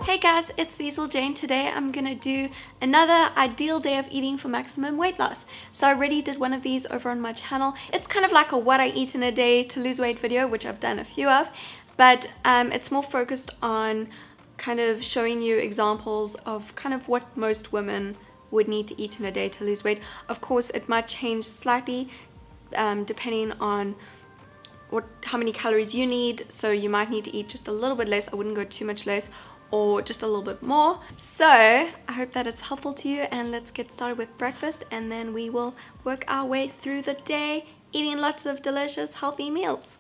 Hey guys, it's Cecil Jane. Today I'm gonna do another ideal day of eating for maximum weight loss. So I already did one of these over on my channel. It's kind of like a what I eat in a day to lose weight video, which I've done a few of, but it's more focused on kind of showing you examples of kind of what most women would need to eat in a day to lose weight. Of course, it might change slightly depending on how many calories you need, so you might need to eat just a little bit less. I wouldn't go too much less, or just a little bit more. So I hope that it's helpful to you, and let's get started with breakfast, and then we will work our way through the day eating lots of delicious healthy meals.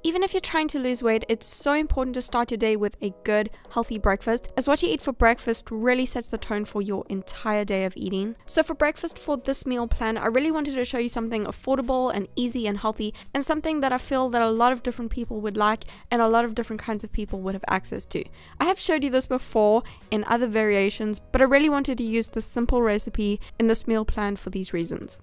Even if you're trying to lose weight, it's so important to start your day with a good, healthy breakfast, as what you eat for breakfast really sets the tone for your entire day of eating. So for breakfast for this meal plan, I really wanted to show you something affordable and easy and healthy, and something that I feel that a lot of different people would like and a lot of different kinds of people would have access to. I have showed you this before in other variations, but I really wanted to use this simple recipe in this meal plan for these reasons.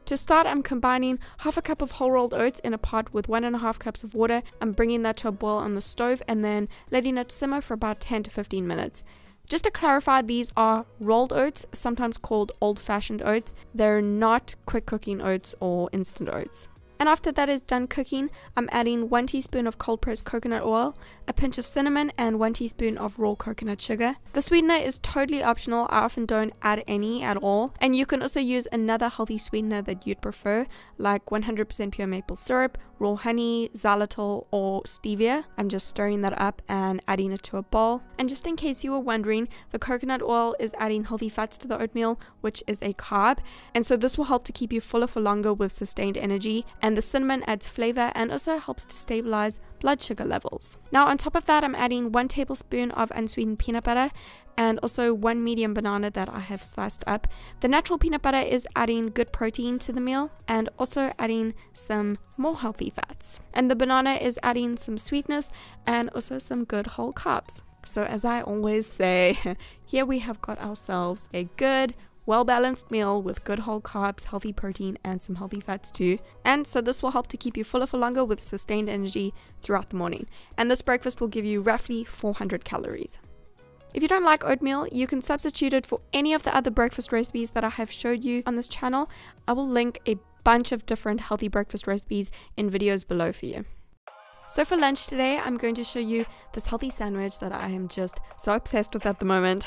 To start, I'm combining half a cup of whole rolled oats in a pot with 1.5 cups of water. I'm bringing that to a boil on the stove and then letting it simmer for about 10 to 15 minutes. Just to clarify, these are rolled oats, sometimes called old-fashioned oats. They're not quick cooking oats or instant oats. And after that is done cooking, I'm adding 1 teaspoon of cold pressed coconut oil, a pinch of cinnamon, and 1 teaspoon of raw coconut sugar. The sweetener is totally optional. I often don't add any at all. And you can also use another healthy sweetener that you'd prefer, like 100% pure maple syrup, raw honey, xylitol, or stevia. I'm just stirring that up and adding it to a bowl. And just in case you were wondering, the coconut oil is adding healthy fats to the oatmeal, which is a carb. And so this will help to keep you fuller for longer with sustained energy. And the cinnamon adds flavor and also helps to stabilize blood sugar levels. Now on top of that, I'm adding 1 tablespoon of unsweetened peanut butter and also 1 medium banana that I have sliced up. The natural peanut butter is adding good protein to the meal and also adding some more healthy fats. And the banana is adding some sweetness and also some good whole carbs. So as I always say, here we have got ourselves a good, well-balanced meal with good whole carbs, healthy protein, and some healthy fats too. And so this will help to keep you fuller for longer with sustained energy throughout the morning. And this breakfast will give you roughly 400 calories. If you don't like oatmeal, you can substitute it for any of the other breakfast recipes that I have showed you on this channel. I will link a bunch of different healthy breakfast recipes in videos below for you. So for lunch today, I'm going to show you this healthy sandwich that I am just so obsessed with at the moment.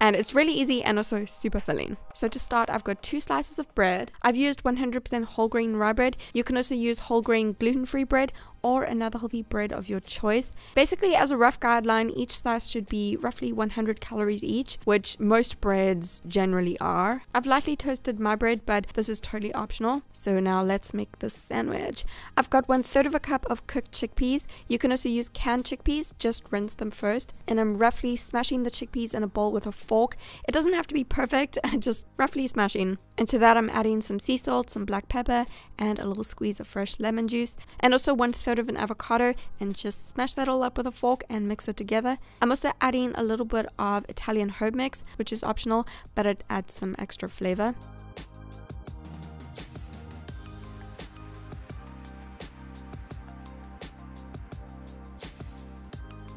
And it's really easy and also super filling. So to start, I've got 2 slices of bread. I've used 100% whole grain rye bread. You can also use whole grain gluten-free bread or another healthy bread of your choice. Basically, as a rough guideline, each slice should be roughly 100 calories each, which most breads generally are. I've lightly toasted my bread, but this is totally optional. So now let's make this sandwich. I've got 1/3 of a cup of cooked chickpeas. You can also use canned chickpeas, just rinse them first. And I'm roughly smashing the chickpeas in a bowl with a fork. It doesn't have to be perfect, just roughly smashing. And to that, I'm adding some sea salt, some black pepper, and a little squeeze of fresh lemon juice. And also 1/3 of an avocado, and just smash that all up with a fork and mix it together. I'm also adding a little bit of Italian herb mix, which is optional, but it adds some extra flavor.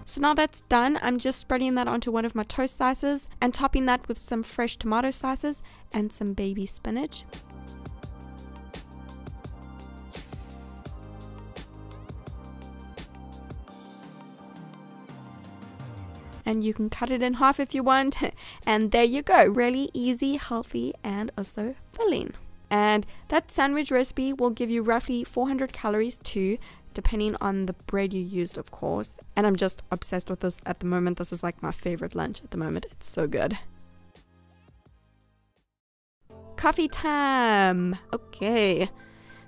So now that's done, I'm just spreading that onto one of my toast slices and topping that with some fresh tomato slices and some baby spinach. And you can cut it in half if you want. And there you go. Really easy, healthy, and also filling. And that sandwich recipe will give you roughly 400 calories too, depending on the bread you used, of course. And I'm just obsessed with this at the moment. This is like my favorite lunch at the moment. It's so good. Coffee time. Okay.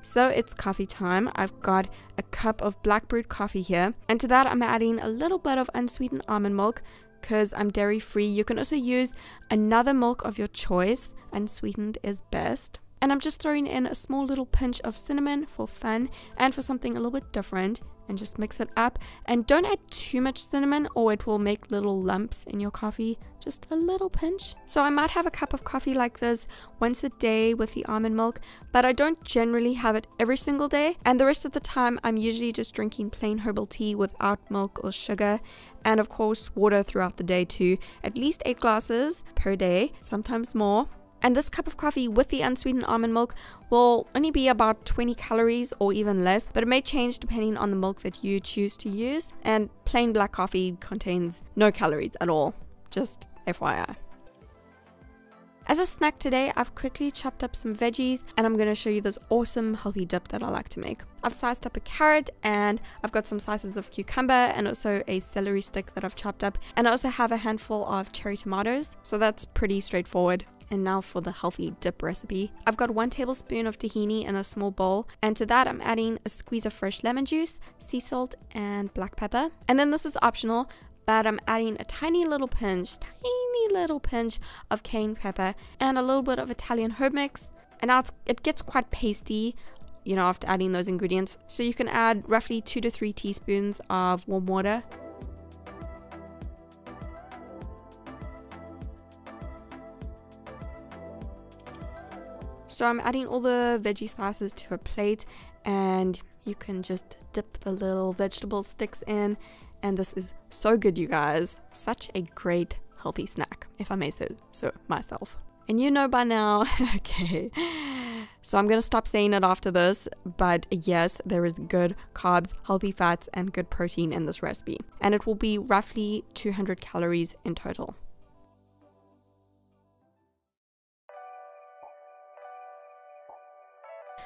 So it's coffee time. I've got a cup of black brewed coffee here. And to that, I'm adding a little bit of unsweetened almond milk because I'm dairy free. You can also use another milk of your choice. Unsweetened is best. And I'm just throwing in a small little pinch of cinnamon for fun and for something a little bit different, and just mix it up. And don't add too much cinnamon or it will make little lumps in your coffee. Just a little pinch. So I might have a cup of coffee like this once a day with the almond milk, but I don't generally have it every single day. And the rest of the time I'm usually just drinking plain herbal tea without milk or sugar, and of course water throughout the day too. At least 8 glasses per day, sometimes more. And this cup of coffee with the unsweetened almond milk will only be about 20 calories or even less, but it may change depending on the milk that you choose to use. And plain black coffee contains no calories at all, just FYI. As a snack today, I've quickly chopped up some veggies and I'm going to show you this awesome healthy dip that I like to make. I've sliced up a carrot and I've got some slices of cucumber and also a celery stick that I've chopped up, and I also have a handful of cherry tomatoes, so that's pretty straightforward. And now for the healthy dip recipe. I've got 1 tablespoon of tahini in a small bowl, and to that I'm adding a squeeze of fresh lemon juice, sea salt and black pepper. And then this is optional, but I'm adding a tiny little pinch of cayenne pepper and a little bit of Italian herb mix. And now it gets quite pasty, you know, after adding those ingredients. So you can add roughly 2 to 3 teaspoons of warm water. So I'm adding all the veggie slices to a plate, and you can just dip the little vegetable sticks in, and this is so good, you guys. Such a great healthy snack, if I may say so myself. And you know by now, okay, so I'm gonna stop saying it after this, but yes, there is good carbs, healthy fats, and good protein in this recipe, and it will be roughly 200 calories in total.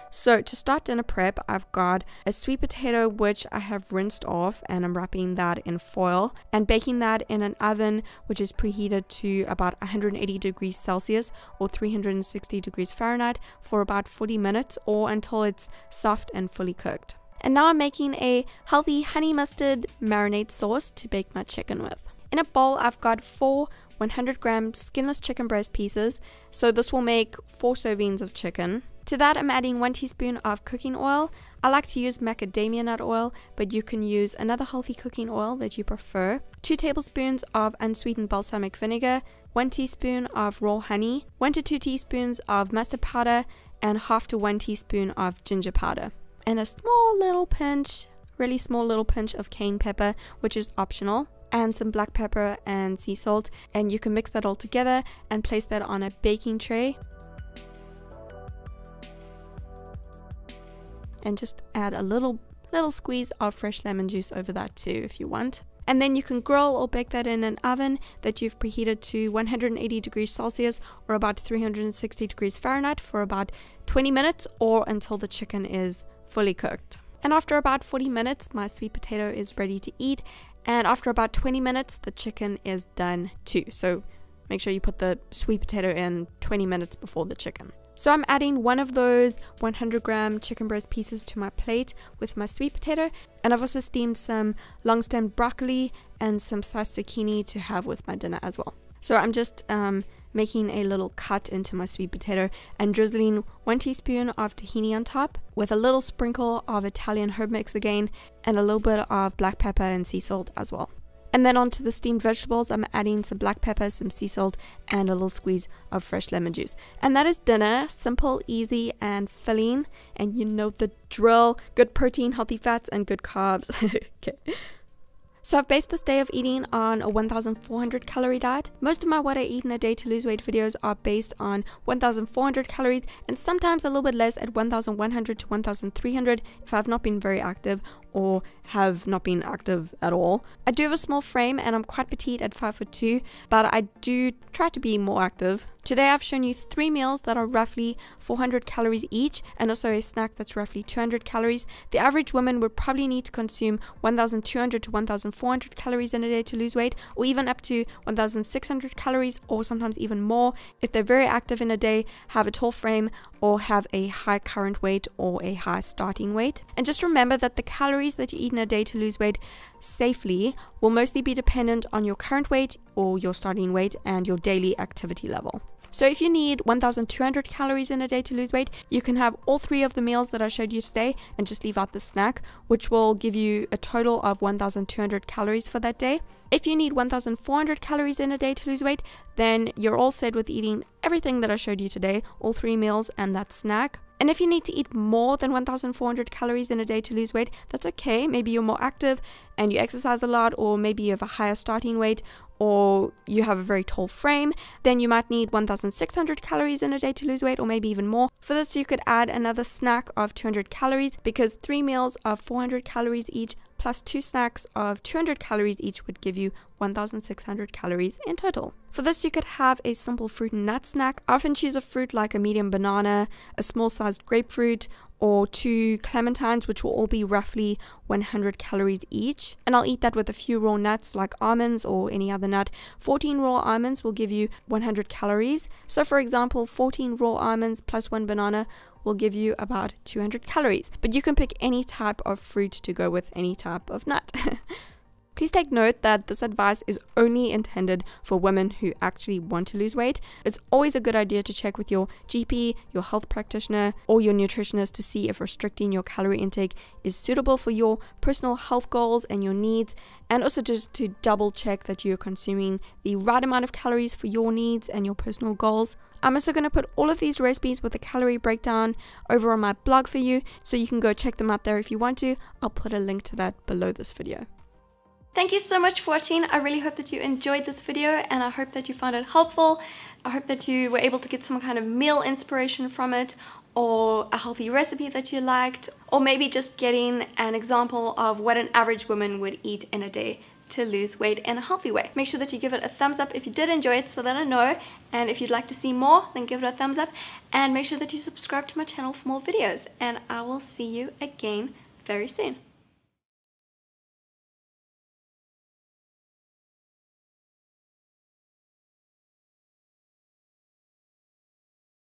So to start dinner prep, I've got a sweet potato which I have rinsed off, and I'm wrapping that in foil and baking that in an oven which is preheated to about 180 degrees Celsius or 360 degrees Fahrenheit for about 40 minutes or until it's soft and fully cooked. And now I'm making a healthy honey mustard marinade sauce to bake my chicken with. In a bowl, I've got 4 100-gram skinless chicken breast pieces, so this will make 4 servings of chicken. To that, I'm adding 1 teaspoon of cooking oil. I like to use macadamia nut oil, but you can use another healthy cooking oil that you prefer. 2 tablespoons of unsweetened balsamic vinegar, 1 teaspoon of raw honey, 1 to 2 teaspoons of mustard powder, and half to 1 teaspoon of ginger powder. And a small little pinch, really small little pinch of cayenne pepper, which is optional, and some black pepper and sea salt. And you can mix that all together and place that on a baking tray. And just add a little squeeze of fresh lemon juice over that too if you want. And then you can grill or bake that in an oven that you've preheated to 180 degrees Celsius or about 360 degrees Fahrenheit for about 20 minutes or until the chicken is fully cooked. And after about 40 minutes, my sweet potato is ready to eat. And after about 20 minutes, the chicken is done too. So make sure you put the sweet potato in 20 minutes before the chicken. So I'm adding one of those 100-gram chicken breast pieces to my plate with my sweet potato, and I've also steamed some long-stemmed broccoli and some sliced zucchini to have with my dinner as well. So I'm just making a little cut into my sweet potato and drizzling 1 teaspoon of tahini on top with a little sprinkle of Italian herb mix again and a little bit of black pepper and sea salt as well. And then onto the steamed vegetables, I'm adding some black pepper, some sea salt, and a little squeeze of fresh lemon juice. And that is dinner. Simple, easy, and filling. And you know the drill. Good protein, healthy fats, and good carbs. Okay. So I've based this day of eating on a 1,400 calorie diet. Most of my what I eat in a day to lose weight videos are based on 1,400 calories and sometimes a little bit less at 1,100 to 1,300 if I've not been very active or have not been active at all. I do have a small frame and I'm quite petite at 5'2", but I do try to be more active. Today I've shown you 3 meals that are roughly 400 calories each and also a snack that's roughly 200 calories. The average woman would probably need to consume 1,200 to 1,400 calories in a day to lose weight, or even up to 1,600 calories or sometimes even more if they're very active in a day, have a tall frame, or have a high current weight or a high starting weight. And just remember that the calories that you eat in a day to lose weight safely will mostly be dependent on your current weight or your starting weight and your daily activity level. So if you need 1,200 calories in a day to lose weight, you can have all 3 of the meals that I showed you today and just leave out the snack, which will give you a total of 1,200 calories for that day. If you need 1,400 calories in a day to lose weight, then you're all set with eating everything that I showed you today, all 3 meals and that snack. And if you need to eat more than 1,400 calories in a day to lose weight, that's okay. Maybe you're more active and you exercise a lot, or maybe you have a higher starting weight, or you have a very tall frame, then you might need 1,600 calories in a day to lose weight, or maybe even more. For this, you could add another snack of 200 calories, because 3 meals of 400 calories each plus 2 snacks of 200 calories each would give you 1,600 calories in total. For this, you could have a simple fruit and nut snack. I often choose a fruit like a medium banana, a small sized grapefruit, or 2 clementines, which will all be roughly 100 calories each. And I'll eat that with a few raw nuts like almonds or any other nut. 14 raw almonds will give you 100 calories. So for example, 14 raw almonds plus 1 banana will give you about 200 calories. But you can pick any type of fruit to go with any type of nut. Please take note that this advice is only intended for women who actually want to lose weight. It's always a good idea to check with your GP, your health practitioner, or your nutritionist to see if restricting your calorie intake is suitable for your personal health goals and your needs, and also just to double check that you're consuming the right amount of calories for your needs and your personal goals. I'm also going to put all of these recipes with a calorie breakdown over on my blog for you, so you can go check them out there if you want to. I'll put a link to that below this video. Thank you so much for watching. I really hope that you enjoyed this video, and I hope that you found it helpful. I hope that you were able to get some kind of meal inspiration from it, or a healthy recipe that you liked, or maybe just getting an example of what an average woman would eat in a day to lose weight in a healthy way. Make sure that you give it a thumbs up if you did enjoy it, so that I know. And if you'd like to see more, then give it a thumbs up, and make sure that you subscribe to my channel for more videos. And I will see you again very soon.